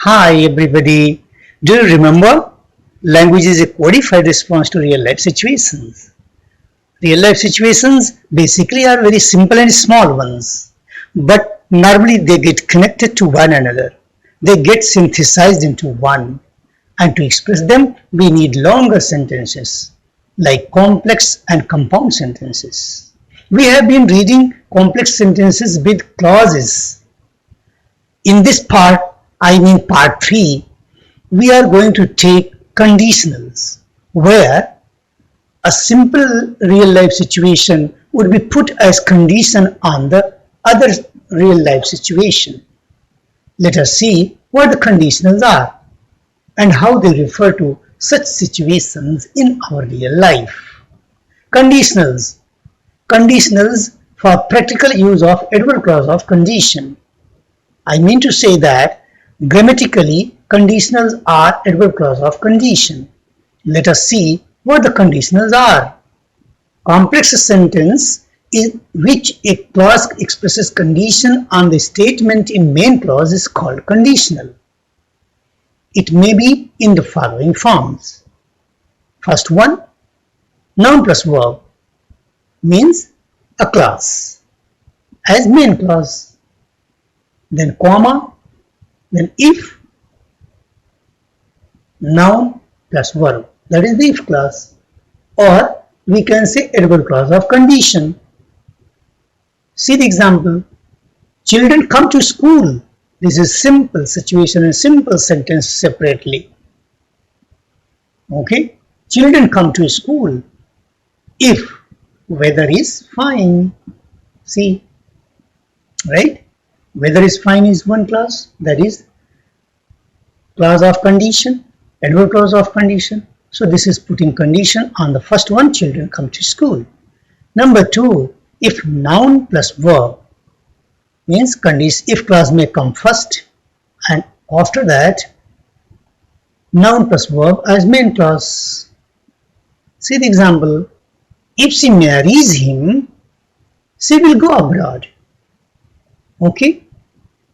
Hi everybody. Do you remember? Language is a codified response to real life situations. Real life situations basically are very simple and small ones, but normally they get connected to one another. They get synthesized into one, and to express them, we need longer sentences, like complex and compound sentences. We have been reading complex sentences with clauses. In this part, I mean part 3, we are going to take conditionals where a simple real life situation would be put as condition on the other real life situation. Let us see what the conditionals are and how they refer to such situations in our real life. Conditionals. Conditionals for practical use of adverb clause of condition. I mean to say that grammatically conditionals are adverb clause of condition. Let us see what the conditionals are. Complex sentence in which a clause expresses condition on the statement in main clause is called conditional. It may be in the following forms. First one, noun plus verb means a clause as main clause. Then comma, then if, noun plus verb, that is the if clause, or we can say adverb clause of condition. See the example. Children come to school. This is simple situation and simple sentence separately. Okay. Children come to school if weather is fine. See, right? Weather is fine is one clause, that is clause of condition, adverb clause of condition. So this is putting condition on the first one, children come to school. Number 2, if noun plus verb means condition, if clause may come first and after that noun plus verb as main clause. See the example. If she marries him, she will go abroad. Okay.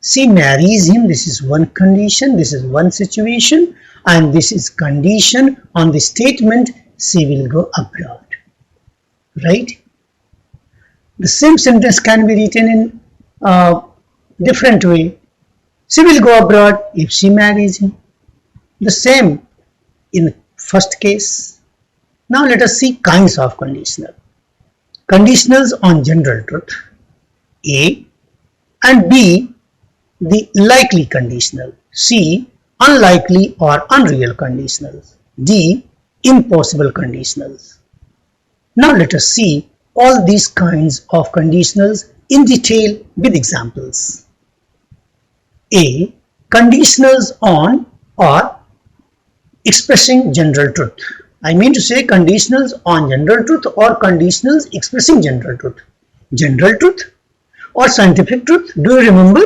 She marries him, this is one condition, this is one situation, and this is condition on the statement she will go abroad. Right? The same sentence can be written in a different way. She will go abroad if she marries him. The same in first case. Now let us see kinds of conditional. Conditionals on general truth. A and B, the likely conditional. C, unlikely or unreal conditionals. D, impossible conditionals. Now let us see all these kinds of conditionals in detail with examples. A, conditionals on or expressing general truth. I mean to say conditionals on general truth or conditionals expressing general truth. General truth or scientific truth, do you remember?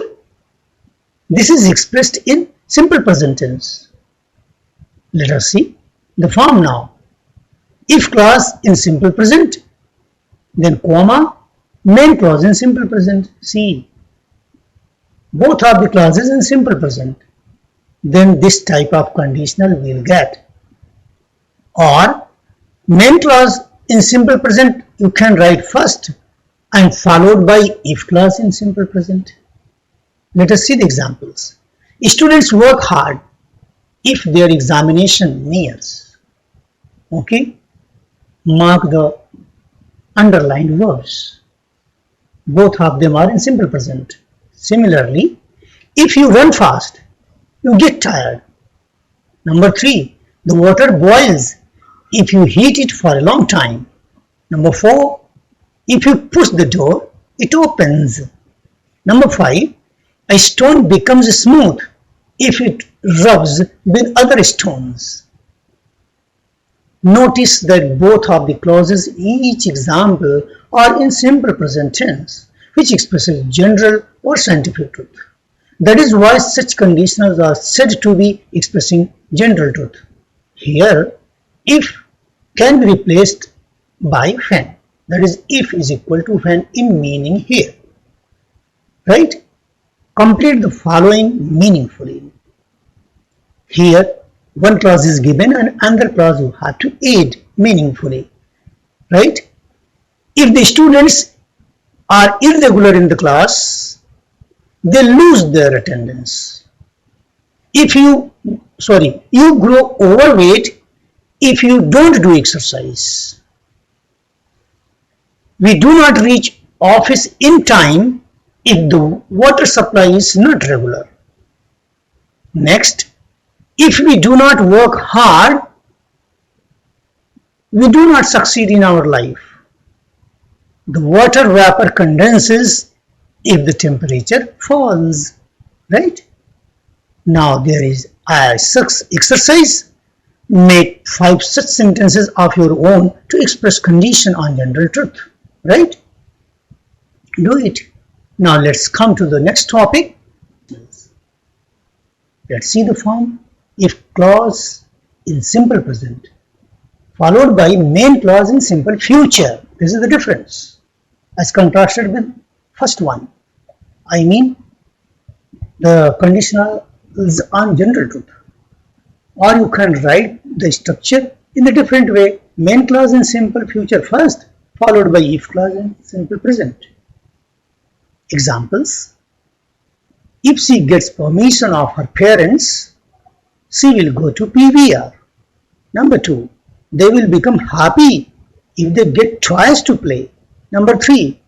This is expressed in simple present tense. Let us see the form now. If clause in simple present, then comma, main clause in simple present. See, both of the clauses in simple present. Then this type of conditional we'll get. Or main clause in simple present you can write first and followed by if clause in simple present. Let us see the examples. Students work hard if their examination nears. Okay, mark the underlined verbs. Both of them are in simple present. Similarly, if you run fast, you get tired. Number 3, the water boils if you heat it for a long time. Number 4, if you push the door, it opens. Number 5, a stone becomes smooth if it rubs with other stones. Notice that both of the clauses in each example are in simple present tense, which expresses general or scientific truth. That is why such conditionals are said to be expressing general truth. Here, if can be replaced by when. That is, if is equal to when in meaning here. Right? Complete the following meaningfully. Here, one clause is given and another clause you have to add meaningfully, right? If the students are irregular in the class, they lose their attendance. If you grow overweight if you don't do exercise. We do not reach office in time if the water supply is not regular. Next, if we do not work hard, we do not succeed in our life. The water vapor condenses if the temperature falls, right? Now there is a exercise. Make 5 such sentences of your own to express condition on general truth, right? Do it. Now let's come to the next topic. Let's see the form. If clause in simple present followed by main clause in simple future. This is the difference as contrasted with first one. I mean the conditionals on general truth. Or you can write the structure in a different way. Main clause in simple future first, followed by if clause in simple present. Examples. If she gets permission of her parents, she will go to PVR. Number 2. They will become happy if they get toys to play. Number 3.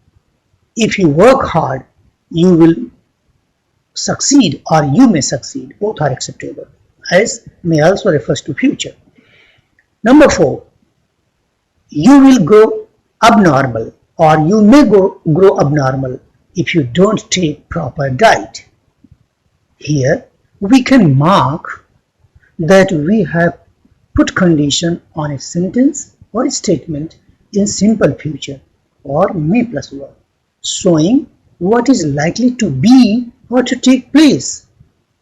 If you work hard, you will succeed or you may succeed. Both are acceptable, as may also refers to future. Number 4. You will go abnormal or you may grow abnormal if you don't take proper diet. Here we can mark that we have put condition on a sentence or a statement in simple future or may plus verb, showing what is likely to be or to take place.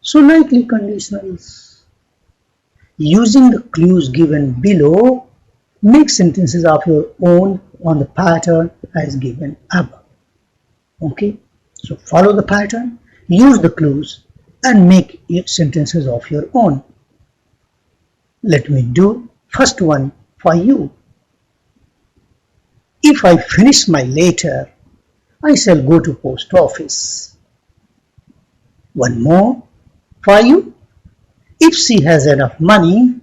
So likely conditionals. Using the clues given below, make sentences of your own on the pattern as given above. Okay, so follow the pattern, use the clues and make sentences of your own. Let me do first one for you. If I finish my letter, I shall go to post office. One more for you. If she has enough money,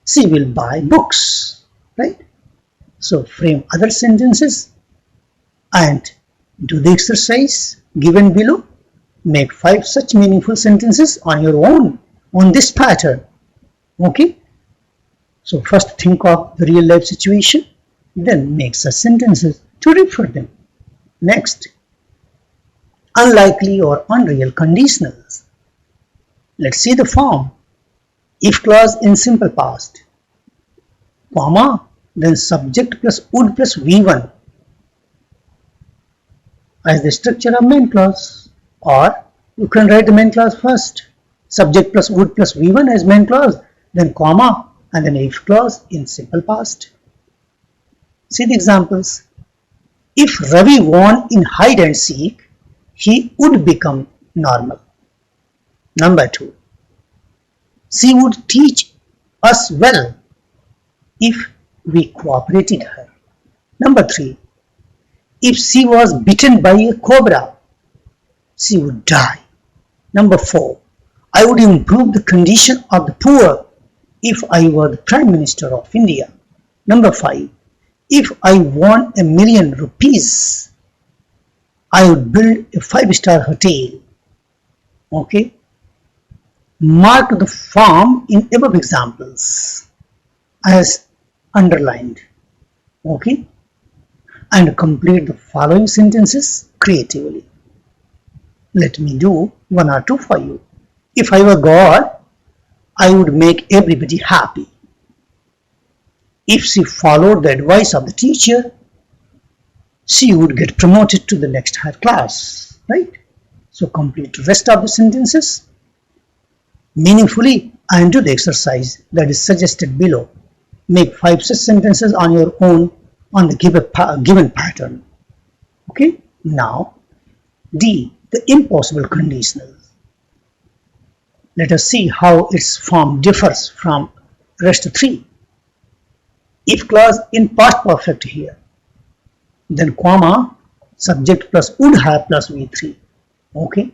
she will buy books, right? So frame other sentences and do the exercise given below. Make 5 such meaningful sentences on your own on this pattern. Okay? So first think of the real life situation, then make such sentences to refer them. Next, unlikely or unreal conditionals. Let's see the form. If clause in simple past, comma, then subject plus would plus V1 as the structure of main clause, or you can write the main clause first, subject plus would plus V1 as main clause, then comma and then if clause in simple past. See the examples. If Ravi won in hide and seek, he would become normal. Number 2. She would teach us well if we cooperated her. Number 3. If she was bitten by a cobra, she would die. Number 4. I would improve the condition of the poor if I were the Prime Minister of India. Number 5. If I won ₹1,000,000, I would build a 5-star hotel. Okay. Mark the form in above examples as underlined. Okay. And complete the following sentences creatively. Let me do 1 or 2 for you. If I were God, I would make everybody happy. If she followed the advice of the teacher, she would get promoted to the next higher class, right? So complete the rest of the sentences meaningfully and do the exercise that is suggested below. Make 5 such sentences on your own on the given pattern. Okay, now D, the impossible conditionals. Let us see how its form differs from rest three. If clause in past perfect here, then comma, subject plus would have plus V3, okay,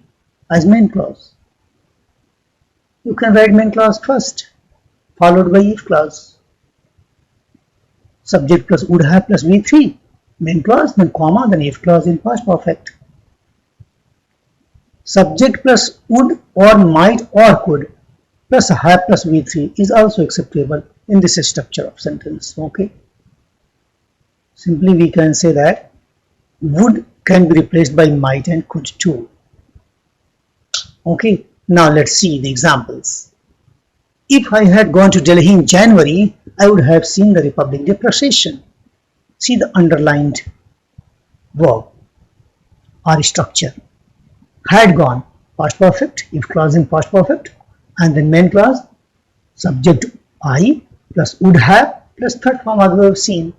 as main clause. You can write main clause first, followed by if clause. Subject plus would have plus V3, main clause, then comma, then if clause in past perfect. Subject plus would or might or could plus have plus V3 is also acceptable in this structure of sentence, okay. Simply we can say that would can be replaced by might and could too. Okay, now let's see the examples. If I had gone to Delhi in January, I would have seen the Republic Day procession. See the underlined verb or structure. Had gone, past perfect, if clause in past perfect, and then main clause, subject I plus would have plus third form as we have seen.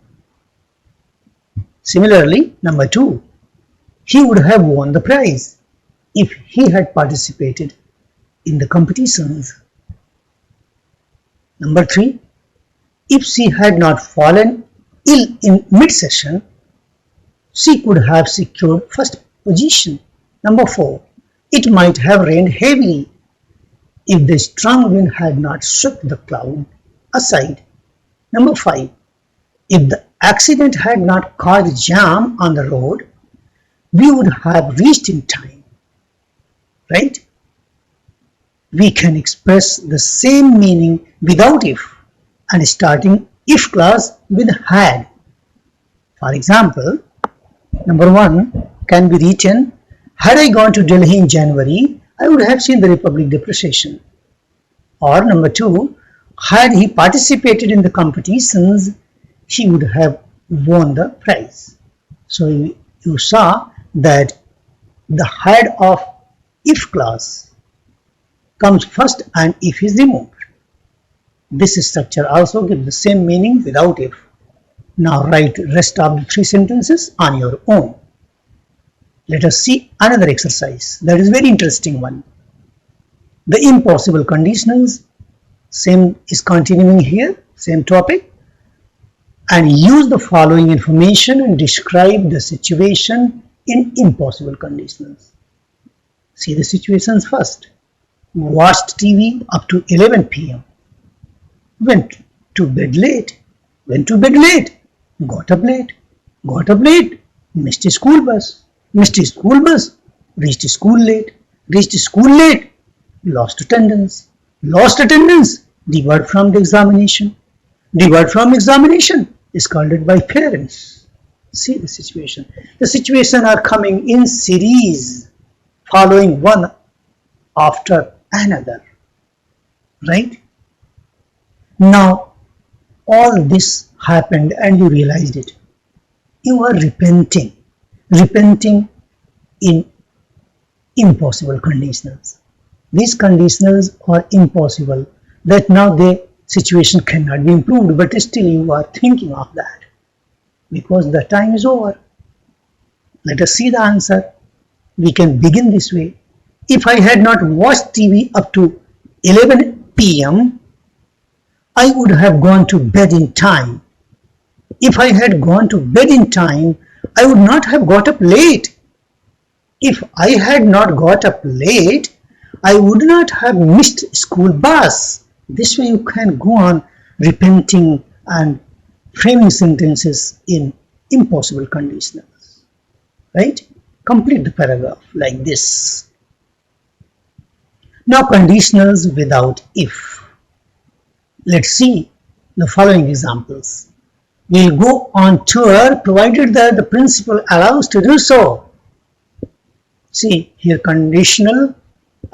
Similarly, number 2, he would have won the prize if he had participated in the competitions. Number 3, if she had not fallen ill in mid-session, she could have secured first position. Number 4, it might have rained heavily if the strong wind had not swept the cloud aside. Number 5, if the accident had not caused jam on the road, we would have reached in time, right? We can express the same meaning without if and starting if clause with had. For example, number 1 can be written, had I gone to Delhi in January, I would have seen the Republic Day procession. Or number 2, had he participated in the competitions, he would have won the prize. So you saw that the had of if clause comes first and if is removed. This structure also gives the same meaning without if. Now write rest of the 3 sentences on your own. Let us see another exercise that is very interesting one. The impossible conditionals, same is continuing here, same topic, and use the following information and describe the situation in impossible conditionals. See the situations first. Watched TV up to 11 p.m. Went to bed late. Went to bed late. Got up late. Got up late. Missed a school bus. Missed a school bus. Reached school late. Reached school late. Lost attendance. Lost attendance. Debarred from the examination. Debarred from examination. Scolded by parents. See the situation. The situations are coming in series, following one after another. Right? Now, all this happened and you realized it. You are repenting. Repenting in impossible conditionals. These conditionals are impossible, that now the situation cannot be improved, but still you are thinking of that because the time is over. Let us see the answer. We can begin this way. If I had not watched TV up to 11 p.m., I would have gone to bed in time. If I had gone to bed in time, I would not have got up late. If I had not got up late, I would not have missed school bus. This way you can go on repenting and framing sentences in impossible conditionals. Right? Complete the paragraph like this. Now conditionals without if. Let's see the following examples. We'll go on tour provided that the principal allows to do so. See here conditional,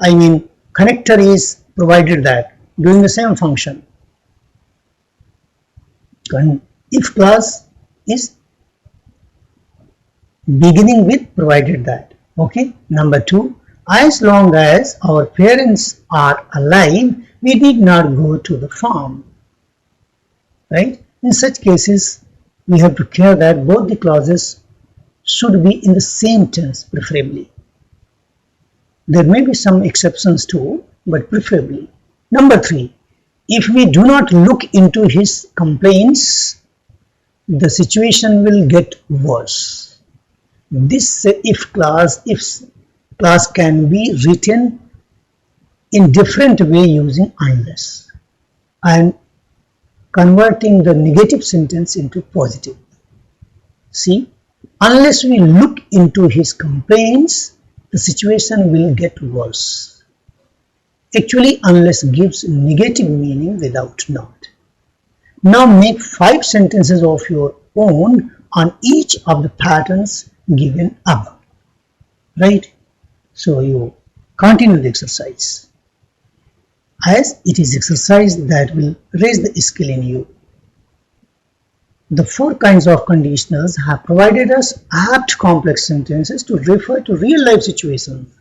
connector is provided that, doing the same function. If clause is beginning with provided that. Okay. Number 2, as long as our parents are alive, we did not go to the farm. Right? In such cases, we have to care that both the clauses should be in the same tense, preferably. There may be some exceptions too, but preferably. Number 3, if we do not look into his complaints, the situation will get worse. This if clause can be written in different way using unless and converting the negative sentence into positive. See, unless we look into his complaints, the situation will get worse. Actually, unless gives negative meaning without not. Now make 5 sentences of your own on each of the patterns given above. Right? So you continue the exercise, as it is exercise that will raise the skill in you. The 4 kinds of conditionals have provided us apt complex sentences to refer to real life situations.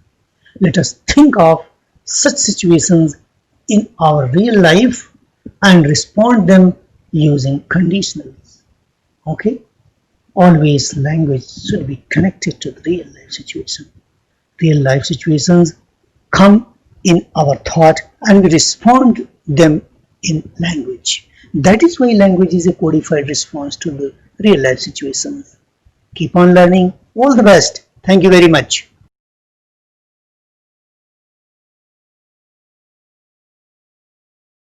Let us think of such situations in our real life and respond them using conditionals. Okay? Always language should be connected to the real life situation. Real life situations come in our thought and we respond them in language. That is why language is a codified response to the real life situations. Keep on learning. All the best. Thank you very much.